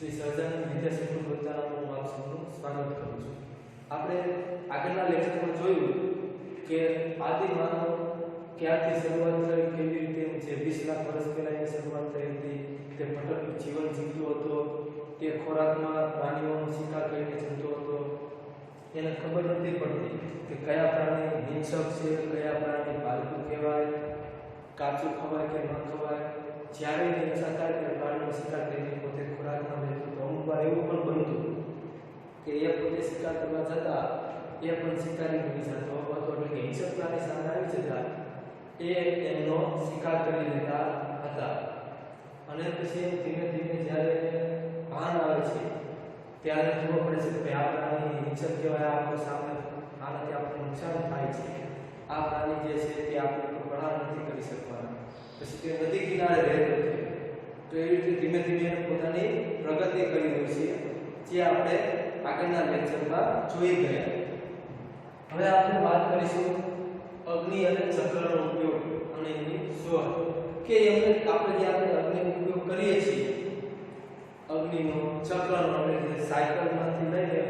શ્રી સહજાનંદ વિદ્યા સંકુલ વડતાલમાં હું આપ સૌનું સ્વાગત કરું છું. આપણે આગળના લેક્ચરમાં જોયું કે આદિ માનવ ક્યાંથી શરૂઆત થઈ, કેવી રીતે જે 20 લાખ વર્ષ પહેલા એની શરૂઆત થઈ હતી, તે ભટક જીવન જીવતો હતો, તે ખોરાકમાં પ્રાણીઓનો શિકાર કરીને જતો હતો, એને ખબર નથી પડતી કે કયા પ્રાણી હિંસક છે, કયા પ્રાણી પાલતુ કહેવાય, કાચું ખવાય કે ન ખવાય. જ્યારે એની ઈચ્છા થાય ત્યારે પ્રાણીનો શિકાર કરીને પોતે ખોરાકમાં લેતો હતો. અમુક વાર એવું પણ બનતું કે એ પોતે શિકાર કરવા જતા એ પણ શિકારી બની જતો હતો, એટલે કે હિંસક પ્રાણી સામે આવી જતા એ એમનો શિકાર કરી લેતા હતા. અને પછી ધીમે ધીમે જ્યારે ભાન આવે છે ત્યારે ખબર પડે છે કે આ પ્રાણી હિંસક કહેવાય, આપણો સામે આનાથી આપણને નુકસાન થાય છે, આ પ્રાણી જે છે તે આપણે પ્રહાર નથી કરી શકવાના. પછી તે નદી કિનારે રહેતો હતો, તો એવી રીતે ધીમે ધીમે પોતાની પ્રગતિ કરી હોય છે, જે આપણે આગળના લેક્ચરમાં જોઈ ગયા. હવે આપણે વાત કરીશું અગ્નિ અને ચક્રનો ઉપયોગ અને એની શોધ. કે એમને આપણે જે અગ્નિનો ઉપયોગ કરીએ છીએ, અગ્નિનો, ચક્રનો, એટલે સાયકલમાંથી લઈને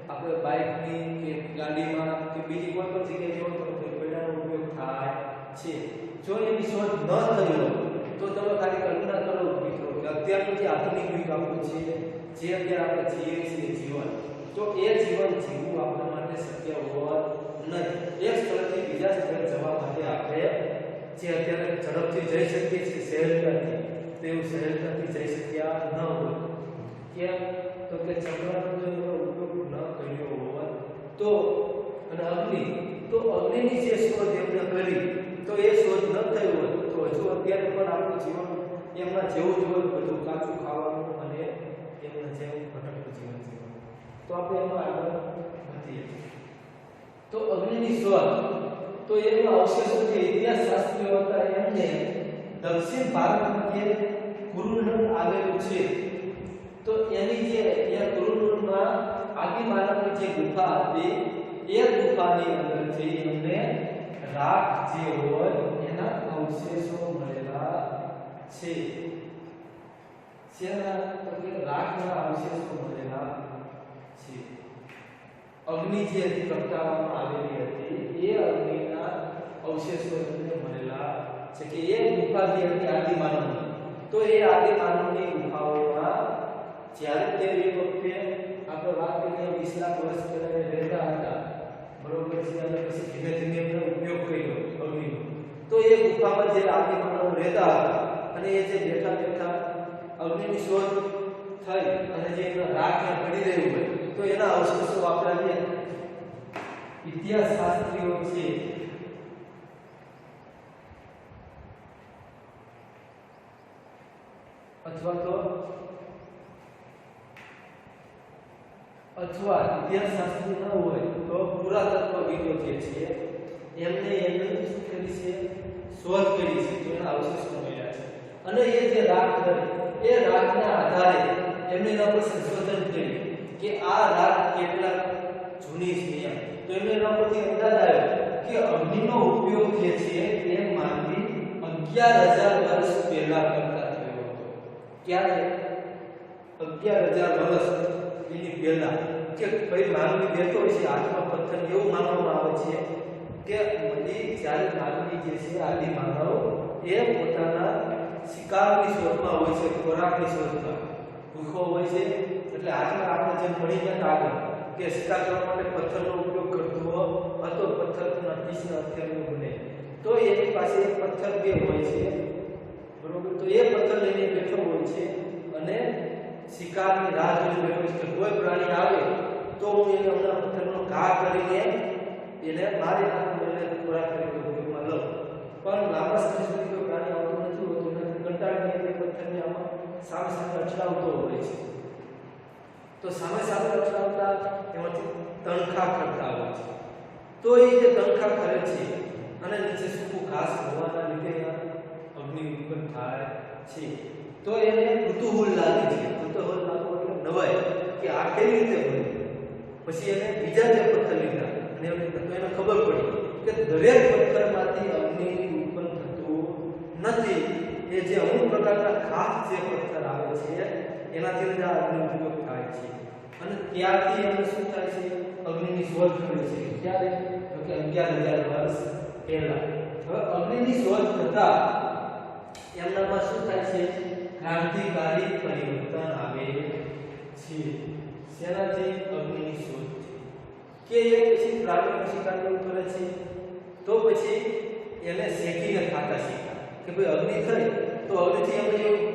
આપણે બાઇકની કે ગાડીમાં કે બીજી કોઈ પણ જગ્યાએ જોવો તો કોયલાનો ઉપયોગ થાય છે. જો એની શોધ ન થઈ હોય તો તમે ખાલી કલ્પના કરો મિત્રો કે અત્યારનું જે આધુનિક યુગ આપણું છે, જે અત્યારે આપણે જીવીએ છીએ જીવન, તો એ જીવન જીવવું આપણા માટે શક્ય હોત નહીં. એક સ્થળથી બીજા સ્થળે જવા માટે આપણે જે અત્યારે ઝડપથી જઈ શકીએ છીએ સહેલાઈથી, તેવું સહેલાઈથી જઈ શક્યા ન હોય. કેમ? તો કે ચક્રનો જો ઉપયોગ ન કર્યો હોત તો. અને અગ્નિ, તો અગ્નિની જે શોધ એમને કરી, તો એ શોધ ન થઈ હોત તો હજુ અત્યારે પણ આપણું જીવન એમના જેવું જ હોત, બધું કાચું ખાવાનું અને એમના જેવું ભટકતું જીવન જીવવાનું. તો આપણે એમાં આગળ વધીએ. તો અગ્નિની શોધ, તો એના અવશેષો જે ઇતિહાસ શાસ્ત્રીઓ હતા એમને દક્ષિણ ભારતમાં જે કુરુનલ આવેલું છે, તો એની જે અહીંયા કુરુનલમાં આદિમાનવની જે ગુફા હતી, એ ગુફાની અંદરથી એમને રાખ જે હોય એના અવશેષો મળેલા છે. જેના તો કે રાખના અવશેષો મળેલા છે. અગ્નિ જે પ્રગટાવવામાં આવેલી હતી એ અગ્નિના અવશેષો એમને મળેલા છે. કે એ ગુફા જે હતી આદિમાનવની, તો એ આદિમાનવની ગુફાઓમાં જ્યારે તે એક વખતે આપણે વાત કરીએ 20 લાખ વર્ષ પહેલા રહેતા હતા, બરોબર છે, અને પછી ધીમે ધીમે એમનો ઉપયોગ કર્યો અગ્નિનો, તો એ ગુફામાં જે આદિમાનવ રહેતા હતા અને એ જે બેઠા બેઠા અગ્નિની શોધ થઈ અને જે એના રાખ પડી રહ્યું હોય, તો એના અવશેષો આપણા જે ઇતિહાસ શાસ્ત્રીઓ છે અથવા ઇતિહાસ શાસ્ત્રી ન હોય તો પુરાતત્વવિદો જે છે એમને શું કરી છે, શોધ કરી છે, તો એના અવશેષો મળ્યા છે. અને એ જે રાખ હતી એ રાખના આધારે એમને એના પર સંશોધન કર્યું કે આ રાખ કેટલા જૂની છે એમ. તો એમને એના પરથી અંદાજ આવ્યો કે અગ્નિનો ઉપયોગ જે છે એ માનવી 11000 વર્ષ પહેલા કરતા થયો હતો. ક્યારે? 11000 વર્ષ એની પહેલા. કે ભાઈ માનવી બેઠો છે હાથમાં પથ્થર, એવું માનવામાં આવે છે કે જ્યારે માનવી જે છે આદિ માનવ એ પોતાના શિકારની શોધમાં હોય છે, ખોરાકની શોધમાં ભૂખો હોય છે, એટલે હાથમાં આપણે જેમ મળી ગયા આગળ કે શિકાર કરવા માટે પથ્થરનો ઉપયોગ કરતો હતો, પથ્થરના પીસના અત્યારે બને, તો એની પાસે એક પથ્થર બે હોય છે, બરોબર. તો એ પથ્થર લઈને બેઠો હોય છે અને શિકારની રાહ જોઈ બેઠો છે કે કોઈ પ્રાણી આવે તો હું એને હમણાં પથ્થરનો ઘા કરીને એને મારી નાખું, એને ખોરાક તરીકે ઉપયોગમાં લઉં. પણ લાંબા સમય સુધી કોઈ પ્રાણી આવતું નથી હોતું, નથી કંટાળીને તે પથ્થરને આમાં સામે સામે અચડાવતો હોય છે. તો સામે સામે અચડાવતા એમાંથી તણખા કરતા હોય છે. તો એ જે તણખા કરે છે અને નીચે સૂકું ઘાસ હોવાના લીધે અગ્નિ ઉત્પન્ન થાય છે. તો એને કુતૂહલ લાગે છે. કુતૂહલ લાગવો એટલે નવાય કે આ કેવી રીતે બને. પછી એને બીજા જે પથ્થર લીધા અને એને ખબર પડી કે દરેક પથ્થરમાંથી અગ્નિ ઉત્પન્ન થતું નથી. એ જે અમુક પ્રકારના ખાસ જે પથ્થર આવે છે એનાથી જ આ અગ્નિનો ઉપયોગ થાય છે. અને ત્યારથી એમને શું થાય છે, અગ્નિની શોધ કરી છે. ક્યારે? તો કે 11,000 વર્ષ પહેલા. હવે અગ્નિની શોધ થતા એમનામાં શું થાય છે, ક્રાંતિકારી પરિવર્તન આવે છે. શેનાથી? અગ્નિની શોધ કે એ પછી પ્રાણી શિકાર કરે છે, તો પછી એને શેકીને ખાતા શીખ્યા કે ભાઈ અગ્નિ થઈ તો અગ્નિથી એમને એવું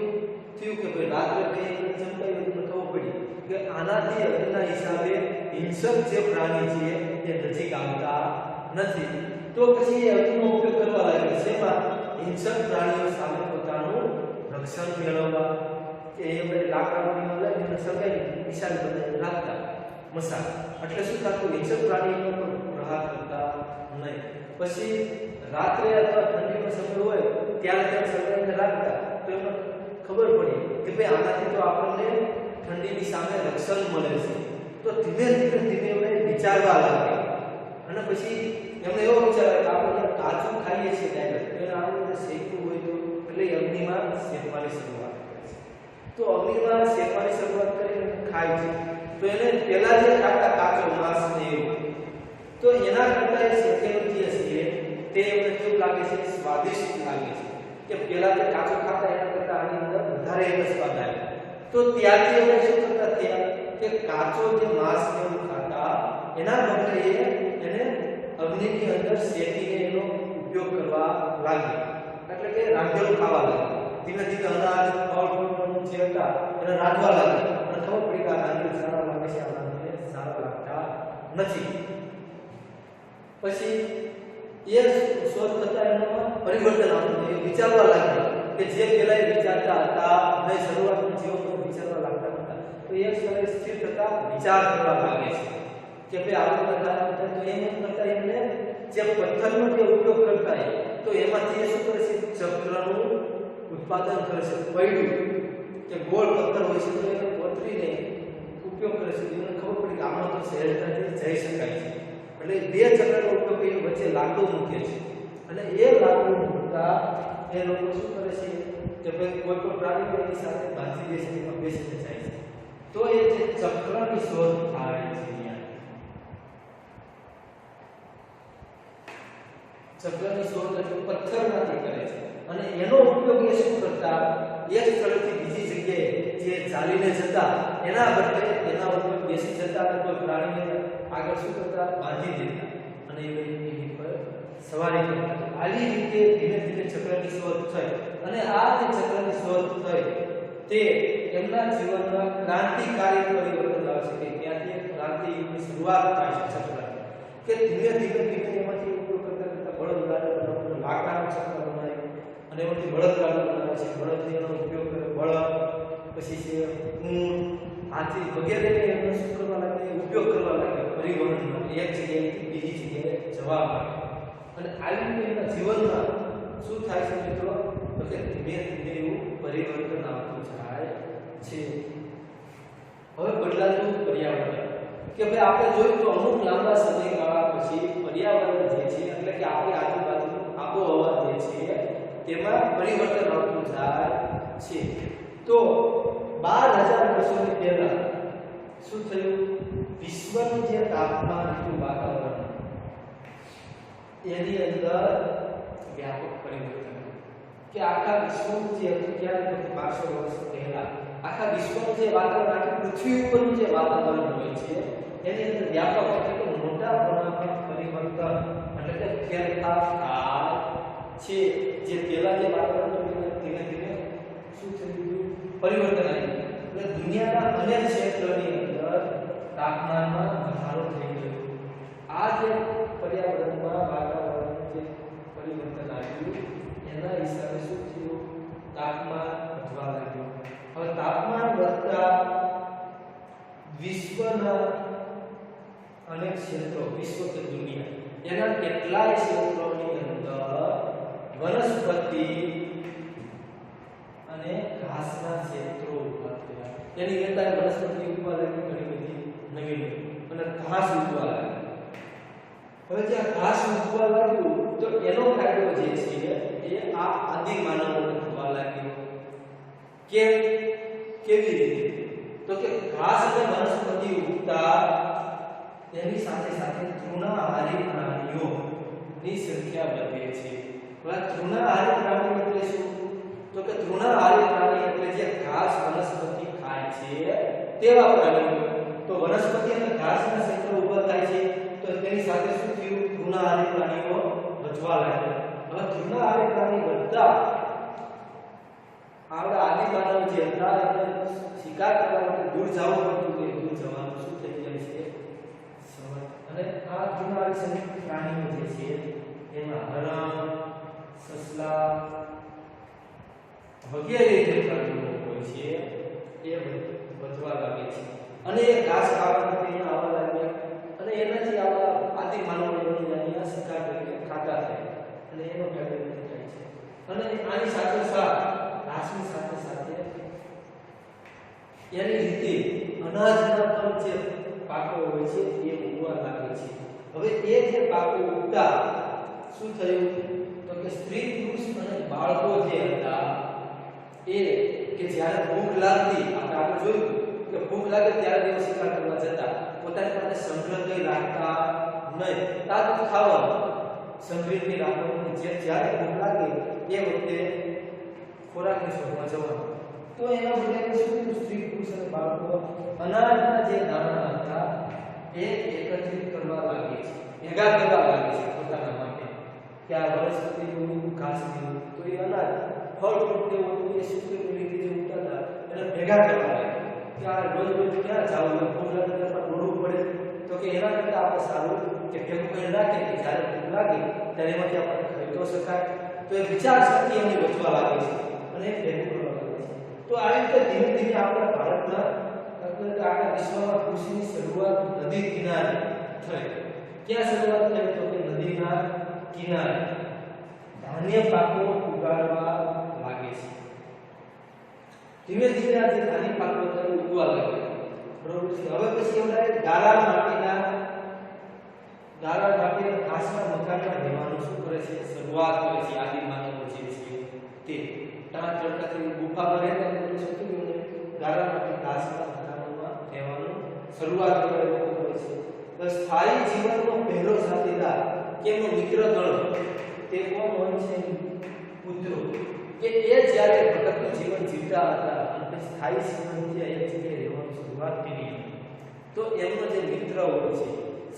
થયું કે ભાઈ રાત્રે કઈ ચમકાવી તમને ખબર પડી કે આનાથી અગ્નિના હિસાબે હિંસક જે પ્રાણી છે એ નજીક આવતા નથી. તો પછી એ અગ્નિનો ઉપયોગ કરવા લાગ્યા. શેમાં? હિંસક પ્રાણીઓ સામે પોતાનું રક્ષણ મેળવવા. કે એમને લાકડાની લઈને સગાઈ નિશાન બનાવીને રાખતા મસાલ. એટલે શું થતું? હિંસક પ્રાણીઓ પર પ્રહાર કરતા નહીં. પછી રાત્રે અથવા ઠંડીનો સમય હોય ત્યારે ત્યાં સગાઈને રાખતા તો એમને ખબર પડી કે ભાઈ આનાથી તો આપણને ઠંડીની સામે રક્ષણ મળે છે. તો ધીમે ધીમે એમણે વિચારવા લાગ્યા. અને પછી એમને એવો વિચાર કે આપણે કાચું ખાઈએ છીએ ડાયરેક્ટ, એને આ રીતે શેકવું હોય તો એટલે અગ્નિમાં શેકવાની શરૂઆત કરે છે. તો અગ્નિમાં શેકવાની શરૂઆત કરીને ખાય છે. તો એને પહેલા જે ખાતા કાચો માંસ ને એવું, તો એના કરતા એ શેકેલું જે છે તે એમને કેવું લાગે છે? સ્વાદિષ્ટ લાગે છે. કે પહેલા જે કાચો ખાતા એના કરતા આની અંદર વધારે એનો સ્વાદ આવે. તો ત્યારથી એમને શું કરતા ત્યાં કે કાચો જે માંસ ને એવું ખાતા એના બદલે એને અગ્નિની અંદર શેકીને એનો ઉપયોગ કરવા લાગ્યા. એટલે કે રાંધેલું ખાવા લાગ્યા. ધીમે ધીમે અનાજ ફળ જે હતા એને રાંધવા લાગ્યા. અને ખબર પડી કે આ રાંધેલું સારા લાગે છે, આ રાંધેલું સારા લાગતા નથી. પછી એ શોધ થતા એનામાં પરિવર્તન આવ્યું. એ વિચારવા લાગ્યા કે જે પહેલા એ વિચારતા હતા અને શરૂઆતમાં જીવનમાં વિચારવા લાગતા હતા, તો એ સ્થળે સ્થિર થતા વિચાર કરવા લાગે છે કે ભાઈ આવું કરતા તો એમ કરતા એમને જે પથ્થરનો જે ઉપયોગ કરતા તો એમાંથી એ શું કરે છે? ચક્રનું ઉત્પાદન કરે છે. પૈડું કે ગોળ પથ્થર હોય છે તો એને કોતરીને ઉપયોગ કરે છે. એમને ખબર પડી કે આમાં તો સહેજતાથી જઈ શકાય છે. એટલે બે ચક્રનો ઉપયોગ કરી વચ્ચે લાકડું મૂકે છે. અને એ લાકડું મૂકતા એ લોકો શું કરે છે કે ભાઈ કોઈ પણ પ્રાણી એની સાથે બાંધી બેસીને જાય છે. તો એ જે ચક્રની શોધ થાય છે, ચક્રની શોધ પથ્થરમાંથી કરે છે. અને એનો ઉપયોગ એ શું કરતા? એક સ્થળેથી બીજી જગ્યાએ જે ચાલીને જતા એના બદલે એના ઉપર બેસી જતા અને કોઈ પ્રાણીને આગળ શું કરતા? બાંધી દેતા અને એની પર સવારી કરતા. આવી રીતે ધીમે ધીમે ચક્રની શોધ થઈ. અને આ જે ચક્રની શોધ થઈ તે એમના જીવનમાં ક્રાંતિકારી પરિવર્તન લાવે છે. કે ત્યાંથી ક્રાંતિની શરૂઆત થાય છે ચક્રની. કે ધીમે ધીમે એમાંથી ઉપયોગ કરતા બળદગાડા બનાવવાનો, લાકડાનો ચક્ર બનાવે અને એમાંથી બળદગાડું બનાવે છે. બળદથી એનો ઉપયોગ કરે, બળદ પછી છે ઊંટ, હાથી વગેરે એનો શું કરવા લાગે? ઉપયોગ કરવા લાગે પરિવહનનો, એક જગ્યાએથી બીજી જગ્યાએ જવા માટે. અને આવી રીતે એના જીવનમાં શું થાય છે મિત્રો? તો કે ધીમે ધીમે એવું પરિવર્તન આવતું જાય છે. હવે બદલાતું પર્યાવરણ કે ભાઈ આપણે જોયું તો અમુક લાંબા સમયગાળા પછી પર્યાવરણ જે છે એટલે કે આપણી આજુબાજુનું આબોહવા જે છે તેમાં પરિવર્તન આવતું જાય છે. તો 12,000 વર્ષોની પહેલા શું થયું? વિશ્વનું જે તાપમાન હતું, વાતાવરણ એની અંદર વ્યાપક પરિવર્તન કે આખા વિશ્વનું જે હતું ક્યારે 1200 વર્ષ પહેલા આખા વિશ્વનું જે વાતાવરણ, આખી પૃથ્વી ઉપરનું જે વાતાવરણ હોય છે એની અંદર વ્યાપક એટલે કે મોટા પ્રમાણમાં પરિવર્તન એટલે કે ફેરફાર થાય છે. જે પહેલા જે વાતાવરણ હતું ધીમે ધીમે શું થઈ ગયું? પરિવર્તન આવી ગયું. એટલે દુનિયાના અનેક ક્ષેત્રોની અંદર તાપમાનમાં વધારો થઈ ગયો. આ જે પર્યાવરણમાં વાતાવરણમાં જે પરિવર્તન આવ્યું એના હિસાબે શું થયું? તાપમાન વધવા લાગ્યું. હવે તાપમાન વધતા વિશ્વના અનેક ક્ષેત્રો, વિશ્વ કે દુનિયા એના કેટલાય ક્ષેત્રોની અંદર વનસ્પતિ અને ઘાસના ક્ષેત્રો ઉભા થયા. એની અંદર વનસ્પતિ ઉગવા લાગી, ઘણી બધી નવી અને ઘાસ ઉગવા લાગી. હવે જ્યાં ઘાસ ઉગવા લાગ્યું તો એનો ફાયદો જે છે એ આ આદિ માનવોને થવા લાગ્યો. કેવી રીતે? કે ઘાસ અને વનસ્પતિ ઉગતા તેની સાથે સાથે તૃણાહારી પ્રાણીઓની સંખ્યા વધે છે. હવે તૃણાહારી પ્રાણીઓ એટલે શું? તો કે તૃણાહારી પ્રાણી એટલે જે ઘાસ વનસ્પતિ ખાય છે તેવા પ્રાણીઓ. તો વનસ્પતિ અને ઘાસના ક્ષેત્રો ઉભા થાય છે તો તેની સાથે શું થયું? તૃણાહારી પ્રાણીઓ વધવા લાગ્યા. હવે તૃણાહારી પ્રાણી વધતા આપણા આદિમાનવ જે હતા એટલે શિકાર કરવા માટે દૂર જવું પડતું, કે દૂર જવાનું શું થઈ જાય છે? સમય. અને આ તૃણાહારી પ્રાણીઓ જે છે એમાં હરણ, સસલા વગેરે જે પ્રાણીઓ હોય છે એ વધવા લાગે છે અને એ ઘાસ ખાવા માટે અહીંયા આવવા લાગ્યા અને એનાથી આવા આદિમાનવો અહીંયા શિકાર તરીકે ખાતા થયા અને એનો ફાયદો થાય છે. અને આની સાથે ઘાસની સાથે સાથે એની રીતે અનાજના પણ જે પાકો હોય છે એ ઉગવા લાગે છે. હવે એ જે પાકો ઉગતા શું થયું? તો કે સ્ત્રી પુરુષ અને બાળકો જે હતા એ કે જ્યારે ભૂખ લાગતી, આપણે આગળ જોયું કે ભૂખ લાગે ત્યારે તેઓ શિકાર કરવા જતા, પોતાની પાસે સંગ્રહ કરી રાખતા નહીં, તાજું ખાવાનું સંગ્રહિત રાખવાનું. જ્યારે ભૂખ લાગે એ વખતે ખોરાકની શોધમાં જવાનું. તો એના બદલે શું થયું? સ્ત્રી પુરુષ અને બાળકો અનાજના જે દાણા હતા એ એકત્રિત કરવા લાગે છે, ભેગા કરવા લાગે છે પોતાના માટે. કે આ વનસ્પતિ ઘાસ જેવું તો એ અનાજ ફળ ફ્રૂટ જેવું એ સુકી રીતે જે ઉગતા એને ભેગા કરવા લાગે. કે આ રોજ રોજ ક્યાં જવું? ભૂખ લાગે ત્યારે દોડવું પડે. તો કે એના કરતા આપણે સારું કે ભેગું કરી રાખે કે જ્યારે ભૂખ લાગે ત્યારે એમાંથી આપણે ખાઈ તો શકાય. તો એ વિચાર શક્તિ એની વધવા લાગે છે અને ભેગું કરવા લાગે છે. તો આવી રીતે ધીમે ધીમે આપણા ભારતના આખા વિશ્વમાં કૃષિની શરૂઆત નદી કિનારે થઈ. ક્યાં શરૂઆત થઈ? તો કે નદીના કિનારે ધાન્ય પાકો ઉગાડવા લાગે છે. ધીમે ધીમે આ જે ધાન્ય પાકો ઉગવા લાગ્યા. બરોબર છે. હવે પછી એમણે ગારા માટીના ઘાસના મકાનમાં રહેવાનું શું કરે છે? શરૂઆત કરે છે. આદિમાનવો જે છે તે ત્યાં ચડતાથી ગુફામાં રહેતા એટલે શું થયું? ગારા માટી ઘાસના મકાનમાં રહેવાનું શરૂઆત કરે છે. તો સ્થાયી જીવનનો પહેલો સાથીદાર કે એનો મિત્ર ગણ તે કોણ હોય છે? કૂતરો. કે એ જ્યારે ભટકતું જીવન જીવતા હતા અને સ્થાયી જીવનથી એક જગ્યાએ રહેવાની શરૂઆત કરી તો એમનો જે મિત્ર હોય છે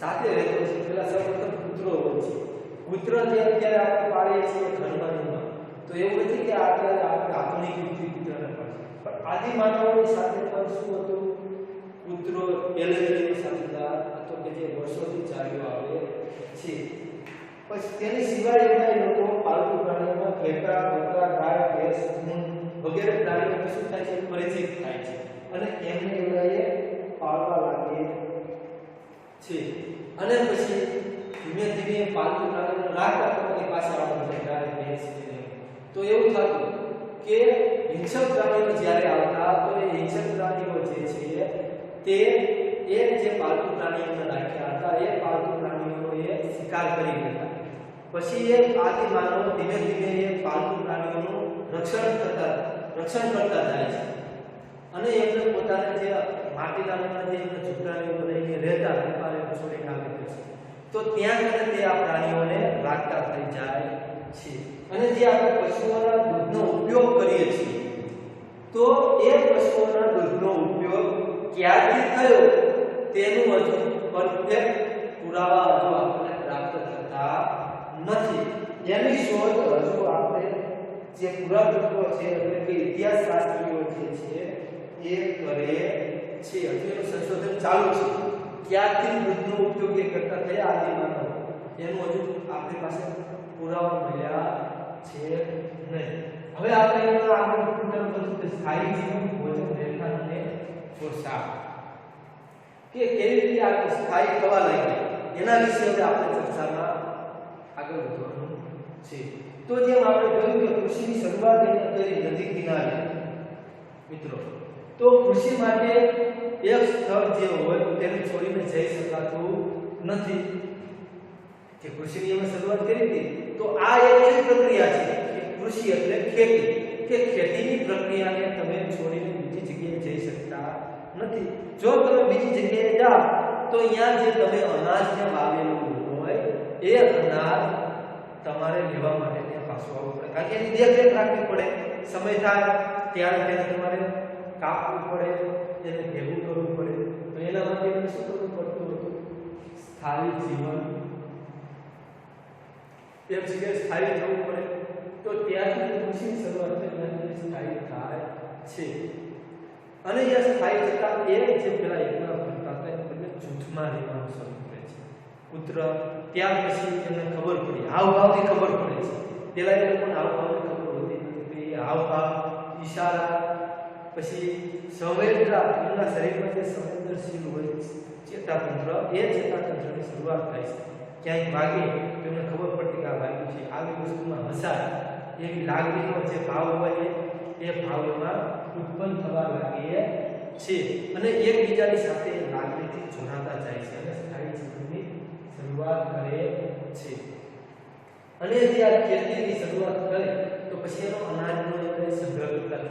સાથે રહેતો છે પેલા સૌપ્રથમ કૂતરો હોય છે. કૂતરો જે અત્યારે આપણે પાળીએ છીએ ઘરમાં તો એવું નથી કે અત્યારે આપણે આધુનિક યુક્તિ કૂતરાને પાળીએ, પણ આદિમાનવોની સાથે પણ શું હતું? કૂતરો પહેલેથી સાથીદાર હતો કે જે વર્ષોથી ચાલ્યો આવે છે. પછી તેની સિવાય એમના લોકો પાલતુ પ્રાણીઓમાં ઘેટા, બકરા, ગાય, ભેંસ, ઊંટ વગેરે પ્રાણીઓ શું થાય છે? પરિચિત થાય છે અને એમને એમનાએ પાળવા લાગે છે. અને પછી ધીમે ધીમે પાલતુ પ્રાણીઓ રાખતા પોતાની પાસે આવવા ગાય, ભેંસ તો એવું થતું કે હિંસક પ્રાણીઓ જ્યારે આવતા તો એ હિંસક પ્રાણીઓ જે છે તે એ જે પાલતુ પ્રાણીઓને રાખ્યા હતા એ પાલતુ પ્રાણીઓએ શિકાર કરી લીધા. પછી એ આદિમાનવો ધીમે ધીમે એ પાલતુ પ્રાણીઓનું રક્ષણ કરતા જાય છે અને એમને પોતાના જે માટીના જે ઝૂંપડાઓ બનાવીને રહેતા વેપારીઓ છોડીને આવે છે તો ત્યાં કરે તે આ પ્રાણીઓને રાખતા થઈ જાય છે. અને જે આપણે પશુઓના દૂધનો ઉપયોગ કરીએ છીએ તો એ પશુઓના દૂધનો ઉપયોગ ક્યારથી થયો તેનું હજુ પરફેક્ટ પુરાવા હજુ આપણે પ્રાપ્ત થતા નથી. એની શોધ હજુ આપણે જે પુરાતત્વ છે એટલે કે ઇતિહાસશાસ્ત્રીઓ જે છે એ કરે છે. હજુ એનું સંશોધન ચાલુ છે. ક્યારથી દૂધનો ઉપયોગ એ કરતા થયા આદિમાનવ એનું હજુ આપણી પાસે પુરાવા મળ્યા છે નહીં. હવે આપણે આગળ પૂછવાનું હતું કે સ્થાયી જીવન, ભોજન, રહેઠાણ અને પોશાક કે કેવી રીતે આ સ્થાયી થવા લાગ્યા એના વિશે હવે આપણે ચર્ચામાં આગળ વધવાનું છે. તો જેમ આપણે જોયું કે કૃષિની શરૂઆત એને કરી નદી કિનારે મિત્રો. તો કૃષિ માટે એક સ્થળ જે હોય તેને છોડીને જઈ શકાતું નથી. કે કૃષિની અમે શરૂઆત કરી હતી તો આ એક એવી પ્રક્રિયા છે કે કૃષિ એટલે ખેતી, કે ખેતીની પ્રક્રિયાને તમે છોડીને બીજી જગ્યાએ જઈ શકતા નથી. જો તમે બીજી જગ્યાએ જાઓ તો અહીંયા જે તમે અનાજને વાવેલું હોય એ અનાજ તમારે લેવા માટે ત્યાં પાછું આવવું પડે, કારણ કે એની દેખરેખ રાખવી પડે. સમય થાય ત્યારે તેને તમારે કાપવું પડે, એને ભેગું કરવું પડે. તો એના માટે એને શું કરવું પડતું હતું? સ્થાયી જીવન એક જગ્યાએ સ્થાયી થવું પડે. તો ત્યાંથી કૃષિની શરૂઆત થઈ, સ્થાયી થાય છે. અને એ સ્થાયી થતા એ જે પેલા એકલા ભરતા હતા એટલે જૂથમાં રહેવાનું શરૂ કરે છે. પુત્ર ત્યાર પછી એમને ખબર પડી, હાવભાવની ખબર પડે છે. પેલા એ લોકોને હાવભાવની ખબર હોતી નથી. એ હાવભાવ, ઈશારા, પછી સંવેદના, એમના શરીરમાં જે સંવેદનશીલ હોય ચેતાતંત્ર, એ ચેતાતંત્રની શરૂઆત થાય છે. ક્યાંય વાગે તો એમને ખબર પડતી કે આ વાગ્યું છે, આવી વસ્તુમાં હસાય, એવી લાગણીનો જે ભાવ હોય એ ભાવ એમાં ઉત્પન્ન થવા લાગે છે. અને એકબીજાની સાથે લાગણીથી જોડાતા જાય છે અને સ્થાયી જીવનની શરૂઆત કરે છે. અને જ્યારે ખેતીની શરૂઆત કરે તો પછી એનો અનાજનો સંગ્રહ કરતા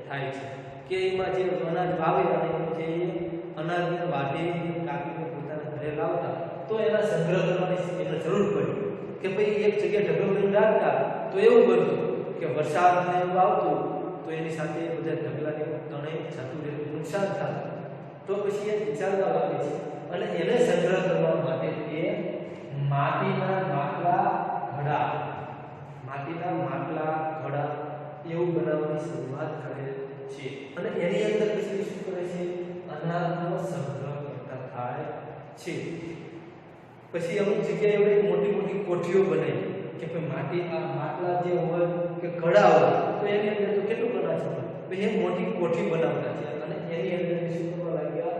થાય છે કે એમાં જે અનાજ વાવે અને જે અનાજને વાટી કાપીને પોતાના ઘરે લાવતા તો એના સંગ્રહ કરવાની એને જરૂર પડી કે ભાઈ એક જગ્યાએ ઢગલો કરીને રાખતા તો એવું બનતું કે વરસાદને એવું આવતું તો એની સાથે બધા ઢગલાને તણે જતું રહેતું, નુકસાન થતું. તો પછી એ વિચારવા લાગે છે અને એને સંગ્રહ કરવા માટે તે માટીના માટલા ઘડા એવું બનાવવાની શરૂઆત કરે છે. અને એની અંદર પછી શું કરે છે? અનાજનો સંગ્રહ કરતા થાય છે. પછી અમુક જગ્યાએ એવી મોટી મોટી કોઠીઓ બનાવી કે ભાઈ માટલા જે હોય કે ઘડા હોય તો એની અંદર તો કેટલું અનાજ હોય, પછી એ મોટી કોઠી બનાવતા છે અને એની અંદર શું કરવા લાગ્યા?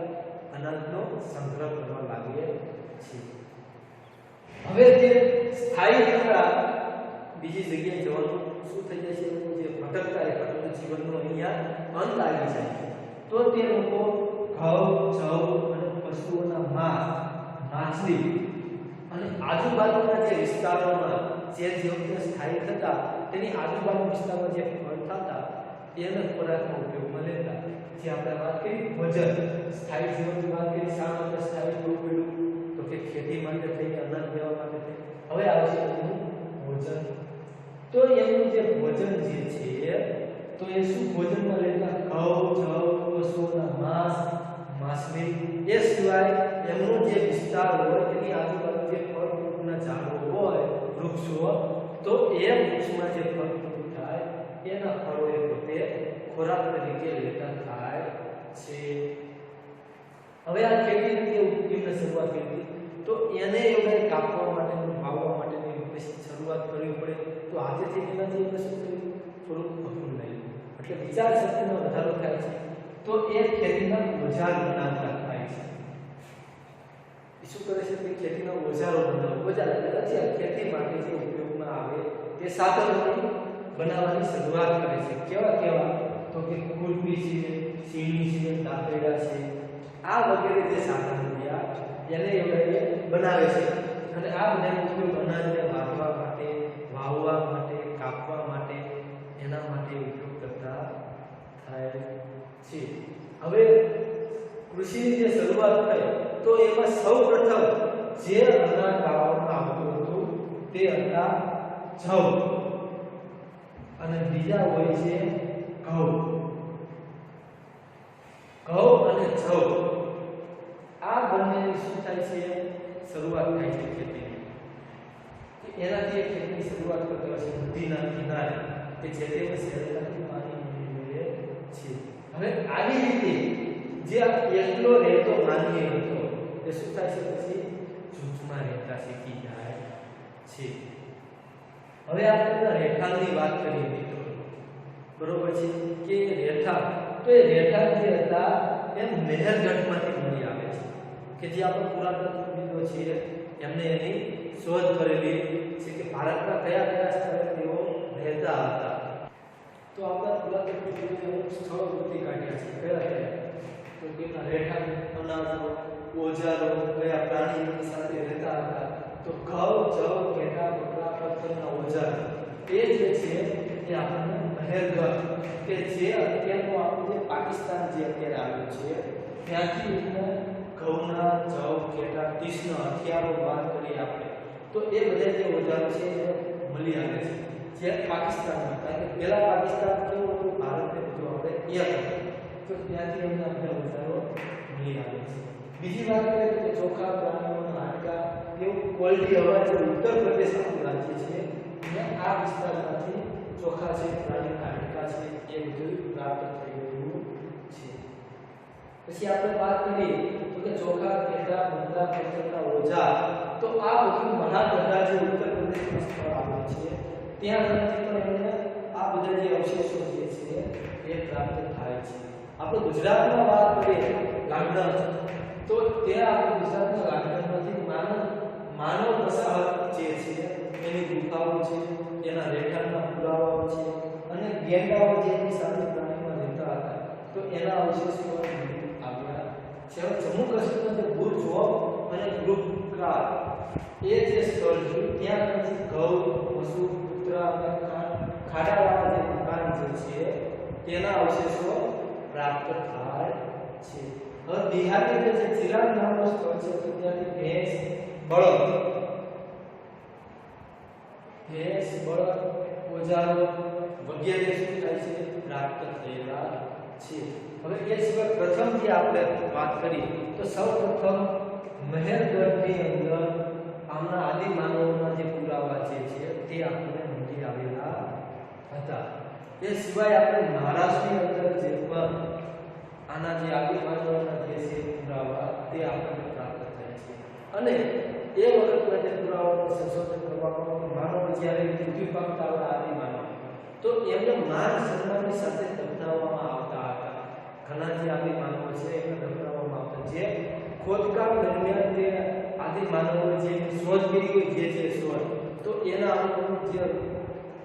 અનાજનો સંગ્રહ કરવા લાગ્યા છે. હવે જે સ્થાયી થતા બીજી જગ્યાએ જવાનું શું થઈ જાય છે? જે ભટકતા રહેતા જીવનનો અહીંયા અંત આવી જાય તો તે લોકો ઘઉં, જવ અને પશુઓના માંસ, માછલી અને આજુબાજુના જે વિસ્તારોમાં જે વખતે સ્થાયી થતા તેની આજુબાજુ વિસ્તારમાં જે ફળ થતા એને ખોરાકનો ઉપયોગમાં લેતા. જે આપણે વાત કરી ભોજન, સ્થાયી જીવનની વાત કરી, શા માટે સ્થાયી થવું પડ્યું? તો કે ખેતી માટે થઈ, અનાજ લેવા માટે થઈ. હવે આવશે એનું ભોજન. તો એનું જે ભોજન જે છે તો એ શું ભોજનમાં લેતા? ઘઉં, જવ, પશુઓના માંસ, માછલી. એ સિવાય એમનો જે વિસ્તાર હોય તેની આજુબાજુ જે ફળ ફ્રૂટના ઝાડો હોય, વૃક્ષો, તો એ વૃક્ષમાં જે ફળ ફ્રૂટ થાય એના ફળો એ પોતે ખોરાક તરીકે લેતા થાય છે. હવે આ ખેતીની જે ઉદ્યોગની શરૂઆત કરી તો એને એવડે કાપવા માટે, વાવવા માટેની પછી શરૂઆત કરવી પડે. તો આજેથી એનાથી એને શું થયું? થોડુંક અઘરું લાગ્યું. એટલે વિચાર શક્તિનો વધારો થાય છે. તો એ ખેતીના ઓજાર બનાવતા થાય છે. શું કરે છે? તે ખેતીના ઓજારો બનાવે. ઓજાર એટલે જે ખેતી માટે જે ઉપયોગમાં આવે તે સાધનો બનાવવાની શરૂઆત કરે છે. કેવા? તો કે ખુરપી છે, સીણી છે, દાંતરડા છે, આ વગેરે જે સાધનો રહ્યા એને એ બનાવે છે. અને આ બધાનો ઉપયોગ અનાજને વાવવા માટે, વાવવા માટે, કાપવા માટે, એના માટે ઉપયોગ કરતા થાય છે. હવે કૃષિની જે શરૂઆત થઈ તો એમાં સૌપ્રથમ જે અનાજ વાવવામાં આવતું હતું તે હતા જવ અને બીજા હોય છે ઘઉં અને જવ. આ બંનેની શું થાય છે? શરૂઆત થાય છે ખેતીની. એનાથી ખેતીની શરૂઆત કરતા હોય છે નદીના કિનારે કે જે તે શહેરમાંથી પાણી મેળવે છે. હવે આવી રીતે જે એકલો રહેતો માનવી હતો એ શું થાય છે? પછી જૂથમાં રહેતા શીખી જાય છે. હવે આપણે રહેઠાણની વાત કરીએ મિત્રો, બરોબર છે કે રહેઠાણ, તો એ રહેઠાણ જે હતા એ મહેરગઢમાંથી મળી આવે છે કે જે આપણો પુરાતત્વવિદો છે એમને એની શોધ કરેલી છે કે ભારતના કયા સ્થળે તેઓ રહેતા હતા. તો આપણા પુરાતત્વવિદોએ અમુક સ્થળો શોધી કાઢ્યા છે. કયા? તો કે રહેઠાણ, અનાજો, ઓજારો, કયા પ્રાણીઓની સાથે રહેતા હતા. તો ઘઉં, જવ, ઘેટા, બકરા, પથ્થરના ઓજાર એ જે છે એ આપણને મહેરગઢ કે જે અત્યારનું આપણું જે પાકિસ્તાન જે અત્યારે આવ્યું છે ત્યાંથી એને ઘઉંના જવ કેટા તીસના હથિયારો વાત કરી આપણે તો એ બધા જે ઓજારો છે એ મળી આવે છે જે પાકિસ્તાનમાં કારણ કે પહેલા પાકિસ્તાન કેવું હતું ભારતને બધું આપણે એક હતું તો ત્યાંથી એમને બધા ઓજારો મળી આવે છે બીજી વાત કરીએ તો ચોખા પ્રાણીઓના હાડકા એવું ક્વોલિટી હવા જે ઉત્તર પ્રદેશ આપણું રાજ્ય છે અને આ વિસ્તારમાંથી ચોખા છે પ્રાણીઓના હાડકા છે એ બધું પ્રાપ્ત થઈ ગયું છે પછી આપણે વાત કરીએ તો કે ચોખા કેટા બંદા પથ્થરના ઓજા તો આ બધું ઘણા બધા જે ઉત્તર પ્રદેશમાં સ્થળ આવેલું છે ત્યાં પણ એમને આ બધા જે અવશેષો જે છે એ પ્રાપ્ત થાય છે આપણે ગુજરાતમાં વાત કરીએ લાંગણ તો ત્યાં આપણે ગુજરાતના લાંગણમાંથી માનવ વસાહત જે છે એની ગુફાઓ છે એના રહેઠાણના પુરાવાઓ છે અને ગેંડાઓ જે એની સાથે પ્રાણીમાં રહેતા હતા તો એના અવશેષો આવ્યા છે જમ્મુ કાશ્મીરમાં જે ભુજ અને ગુરુગ્રામ એ જે સ્થળ છે ત્યાં પછી ગૌ પશુ પુત્ર અને ખાડાવાળા જે મકાન જે છે તેના અવશેષો પ્રાપ્ત થાય છે હવે બિહારની જે ચિરાગ નામનું સ્થળ છે તો ત્યાંથી ભેંસ બળદ ઓજારો વગેરે શું થાય છે પ્રાપ્ત થયેલા છે હવે એ સિવાય પ્રથમ જે આપણે વાત કરી તો સૌપ્રથમ મહેરગઢની અંદર આમના આદિ માનવોના જે પુરાવા જે છે તે આપણને મળી આવેલા હતા એ સિવાય આપણે મહારાષ્ટ્રની અંદર જે પણ આના જે આદિ માનવોના જે છે પુરાવા તે આપણને પ્રાપ્ત થાય છે અને એ વખતના જે પુરાવાનો સંશોધન કરવામાં માનવ જ્યારે મૃત્યુ પામતા હતા આદિ માનવ તો એમને માન સન્માનની સાથે દફનાવવામાં આવતા હતા ઘણા જે આદિ માનવો છે એમને દફનાવવામાં આવતા જે ખોદકામ દરમિયાન જે આદિ માનવો જે શોધગીરી જે છે શોધ તો એના અમુક જે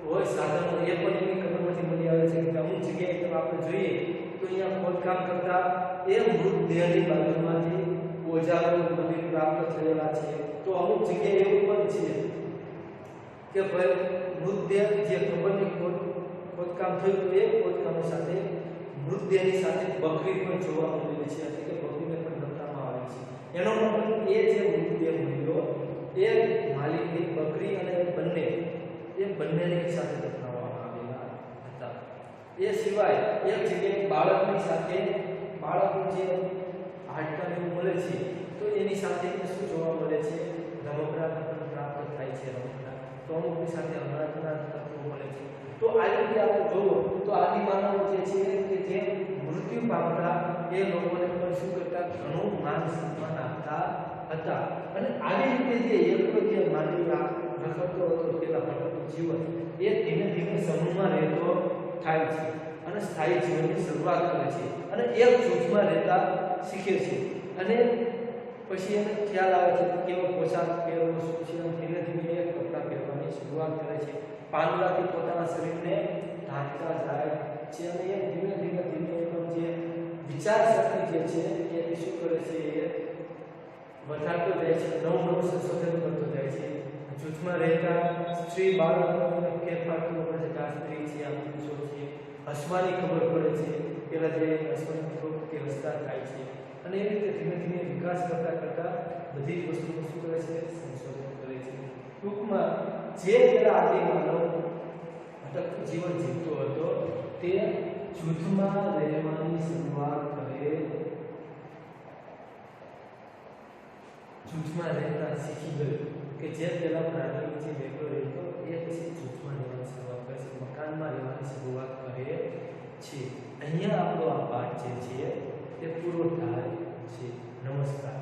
હોય સાધનો એ પણ એની ખબરમાંથી મળી આવે છે કે અમુક જગ્યાએ તમે આપણે જોઈએ તો અહીંયા ખોદકામ કરતા એ મૃતદેહની બાજુમાંથી ઓજારો બધી પ્રાપ્ત થયેલા છે તો અમુક જગ્યાએ એવું પણ છે કે ભાઈ મૃતદેહ જે ખબરની ખોદકામ થયું તો એ ખોદકામની સાથે મૃતદેહની સાથે બકરી પણ જોવા મળેલી છે એટલે કે બકરીને પણ દફનાવવામાં આવે છે એનો મતલબ એ જે મૃતદેહ મળ્યો એ માલિકની બકરી અને એ બંનેને એક સાથે દફનાવવામાં આવેલા હતા એ સિવાય એક જગ્યાએ બાળકની સાથે બાળકનું જે હાડકાને મળે છે તો એની સાથે શું જોવા મળે છે રમકડા પણ પ્રાપ્ત થાય છે રમકડા તો અમુકની સાથે અનાજના તત્વો મળે છે તો આ રીતે આપણે જોવો તો આદિ માનવો જે છે કે જે મૃત્યુ પામતા એ લોકોને પણ શું કરતા ઘણું માન સન્માન આપતા હતા અને આવી રીતે જે એક જે માનવી રખડતો હતો પેલા ભટકતું જીવન એ ધીમે ધીમે સમૂહમાં રહેતો થાય છે અને સ્થાયી જીવનની શરૂઆત કરે છે અને એક જૂથમાં રહેતા શીખે છે અને પછી એને ખ્યાલ આવે છે કે કેવો પોશાક પહેરવો શું છે અને ધીમે ધીમે એ કપડાં પહેરવાની શરૂઆત કરે છે પાંદડાથી પોતાના શરીરને ઢાંકતા જાય છે અને એ ધીમે ધીમે પણ જે વિચાર શક્તિ જે છે એ શું કરે છે એ વધારતો જાય છે નવું સંશોધન કરતો જાય છે જૂથમાં રહેતા સ્ત્રી બાળકોને ફેરફાર કરવો પડે છે કે આ સ્ત્રી છે આ પુરુષો છે હસવાની ખબર પડે છે પેલા જે હસવાની ખબર તે હસતા થાય છે અને એ રીતે ધીમે ધીમે વિકાસ કરતા બધી જ વસ્તુઓ શું કરે છે સંશોધન કરે છે ટૂંકમાં જે પેલા આદિ માનવ જીવન જીવતો હતો તે જૂથમાં રહેવાની શરૂઆત કરે જૂથમાં રહેતા શીખી ગયો કે જે પેલા પ્રાણીઓ જે વેગળો રહેતો એ પછી જૂથમાં રહેવાની શરૂઆત કરે છે મકાનમાં રહેવાની શરૂઆત કરે છે અહીંયા આપણો આ પાઠ જે છે તે પૂરો થાય છે નમસ્કાર